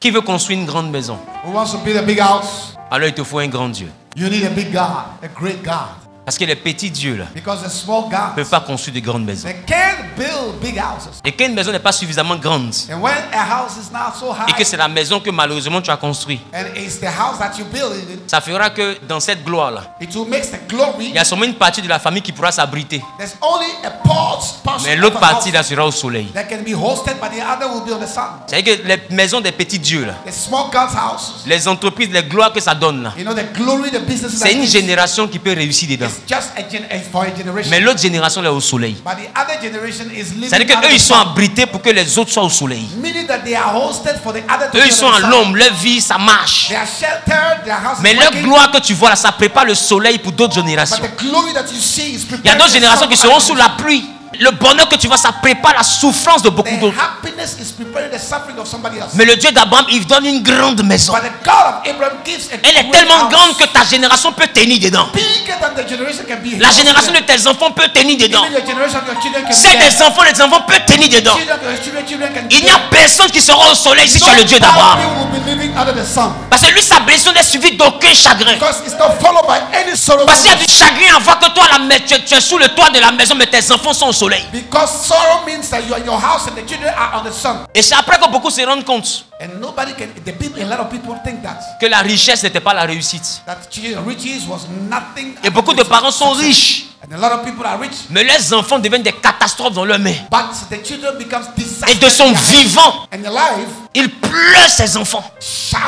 Qui veut construire une grande maison? Who wants to build a big house? Alors il te faut un grand Dieu. You need a big God, a great God. Parce que les petits dieux là Because the small ne gods, peuvent pas construire de grandes maisons. they can't build big houses. Et quand une maison n'est pas suffisamment grande And when a house is not so et que high, c'est la maison que malheureusement tu as construite, and it's the house that you build in, ça fera que dans cette gloire là, it will make the glory. il y a seulement une partie de la famille qui pourra s'abriter. There's only a portion Mais of l'autre a partie house là sera au soleil. that can be hosted, but the other will be on the sun. C'est-à-dire que les maisons des petits dieux là, The small God's houses, les entreprises, les gloires que ça donne là, you know, the glory, the businesses. c'est that une gives, génération qui peut réussir dedans. it's just for a generation. Mais l'autre génération là est au soleil. But the other generation is living. C'est-à-dire under qu'eux the ils sont sun. abrités pour que les autres soient au soleil. Meaning that they are hosted for the other to Eux be ils on sont the à sun. l'ombre, leur vie ça marche. They are sheltered, their house Mais is leur working, gloire que tu vois là, ça prépare le soleil pour d'autres générations. but the glory that you see is Il y a prepared d'autres générations qui seront sous la pluie. Le bonheur que tu vois, ça prépare la souffrance de beaucoup The d'autres. happiness is preparing the suffering of somebody else. Mais le Dieu d'Abraham, il donne une grande maison. But the God of Abraham gives a Elle est great tellement house, grande que ta génération peut tenir dedans. bigger than the generation can be. La génération de tes enfants peut tenir dedans. Even your generation of your children can C'est be. des enfants, les enfants peuvent tenir dedans. Children of your children can Il n'y a personne qui sera au soleil si tu es le Dieu d'Abraham. will be living under the sun. Parce que lui, sa blessure n'est suivie d'aucun chagrin. Because it's not followed by any sorrow. Parce qu'il y a du chagrin à voir que toi, tu es sous le toit de la maison, mais tes enfants sont au soleil. Because sorrow means that you are in your house and the children are on the sun. Et c'est après que beaucoup se rendent compte And nobody can, a lot of people think that que la richesse n'était pas la réussite. riches was nothing. Et beaucoup de parents sont riches, And a lot of people are rich. mais leurs enfants deviennent des catastrophes dans leurs mains. But the children becomes disasters. Et de son in their life. vivant, And their life, il pleure ses enfants.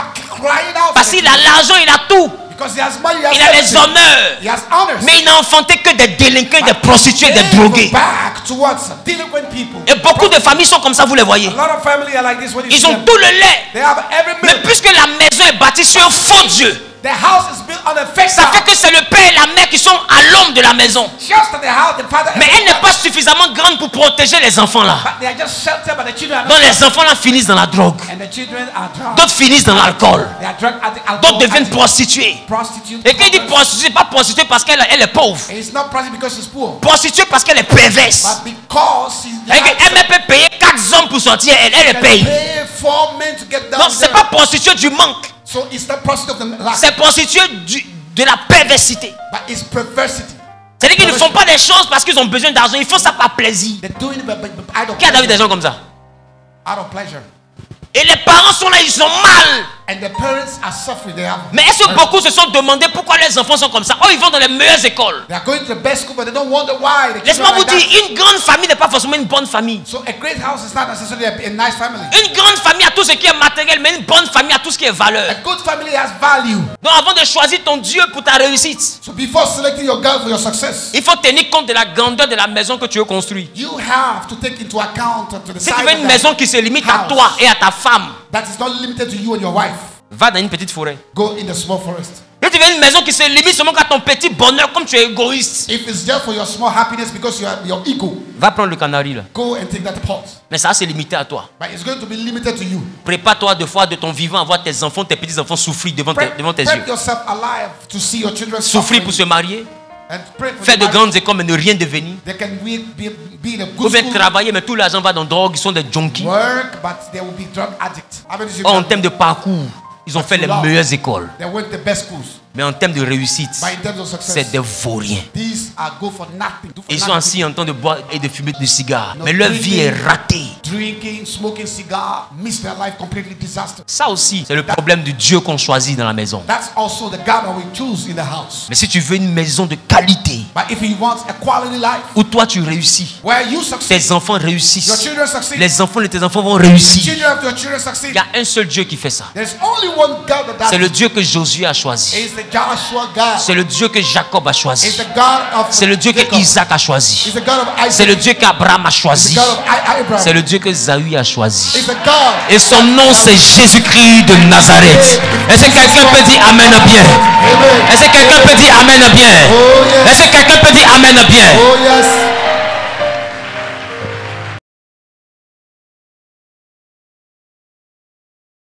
crying out. Parce qu'il a l'argent, il a tout. Because he has money, he has Il a les everything. honneurs. He has honors. Mais il n'a enfanté que des délinquants, des prostituées, des They drogués. go back towards delinquent people. Et beaucoup de familles sont comme ça, vous les voyez. A lot of family are like this when you Ils see ont them. tout le lait. They have every Mais milk. puisque la maison est bâtie sur un faux Dieu, The house is built on a fake ça fait house. que c'est le père et la mère qui sont à l'ombre de la maison. Just at the house, the father. Mais elle n'est pas suffisamment grande pour protéger les enfants là. But they are just sheltered, but the children are Donc not. les enfants là finissent dans la drogue. And the children are drunk. D'autres finissent dans l'alcool. They are drunk at the alcohol. D'autres deviennent addict, prostituées. prostitute. Et quand il dit prostituée, c'est pas prostituée parce qu'elle est pauvre. And it's not prostitute because she's poor, Prostituée parce qu'elle est perverse. but because she's Et qu'elle même peut payer 4 hommes pour sortir, elle can paye. pay 4 men to get down Donc c'est there. pas prostituée du manque. So it's not prostitute of the lack, C'est prostituée de la perversité. but it's perversity. C'est-à-dire qu'ils ne font pas des choses parce qu'ils ont besoin d'argent. Ils font ça par plaisir. They're doing it but out of Qui a déjà vu des pleasure. gens comme ça? Out of pleasure. Et les parents sont là, ils sont mal. And the parents are suffering. They have. Mais est-ce que beaucoup se sont demandé pourquoi les enfants sont comme ça? Oh, ils vont dans les meilleures écoles. They are going to the best school, but they don't wonder why. The children Laisse-moi are vous like dire, that. une grande famille n'est pas forcément une bonne famille. So a great house is not necessarily a nice family. Une grande famille a tout ce qui est matériel, mais une bonne famille a tout ce qui est valeur. A good family has value. Donc avant de choisir ton Dieu pour ta réussite, So before selecting your God for your success, il faut tenir compte de la grandeur de la maison que tu veux construire. you have to take into account to the Si size tu veux of une that maison qui se limite à house toi et à ta femme, that is not limited to you and your wife. va dans une petite forêt. Go in the small forest. Si tu veux une maison qui se limite seulement à ton petit bonheur, comme tu es égoïste, If it's just for your small happiness because you have your ego, va prendre le canari là. go and take that pot. Mais ça va se limiter à toi. But it's going to be limited to you. Prépare-toi de fois de ton vivant à voir tes enfants, tes petits-enfants souffrir devant tes yeux. Prep yourself alive to see your children Souffrir suffering pour se marier, and pray for faire their de marriage. grandes écoles mais ne rien devenir. They can be in a Ou good bien school, travailler mais tout l'argent va dans la drogue, ils sont des junkies. work, but they will be drug addicts. How many of you Or en know? termes de parcours, ils ont fait les meilleures écoles. They went to the best schools, Mais en termes de réussite, but in terms of success, c'est des vauriens. these are good for nothing. Do for Ils sont nothing. assis en train de boire et de fumer du cigare. No Mais leur vie est drinking. ratée. Drinking, smoking cigar, miss their life completely disaster. Ça aussi, c'est le problème du Dieu qu'on choisit dans la maison. That's also the God that we choose in the house. Mais si tu veux une maison de qualité, But if you want a quality life où toi tu réussis, where you succeed, tes enfants your réussissent, children succeed, les enfants de tes enfants vont the réussir. children of your children Il succeed. y a un seul Dieu qui fait ça. There's only one God that C'est does le it. Dieu que Josué a choisi. It's the Joshua God. C'est le Dieu que Jacob a It's choisi. the God of C'est le Dieu que Jacob. Isaac a It's choisi. the God of C'est Isaac. le Dieu qu'Abraham a It's the choisi. God of Abraham. C'est le Dieu que Zahui a choisi. It's the God. Et son nom c'est Jésus-Christ de Nazareth. Est-ce que quelqu'un peut dire Amen bien? Amen. Est-ce que quelqu'un peut dire Amen bien? Oh yes. Est-ce que quelqu'un peut dire Amen bien? Oh yes.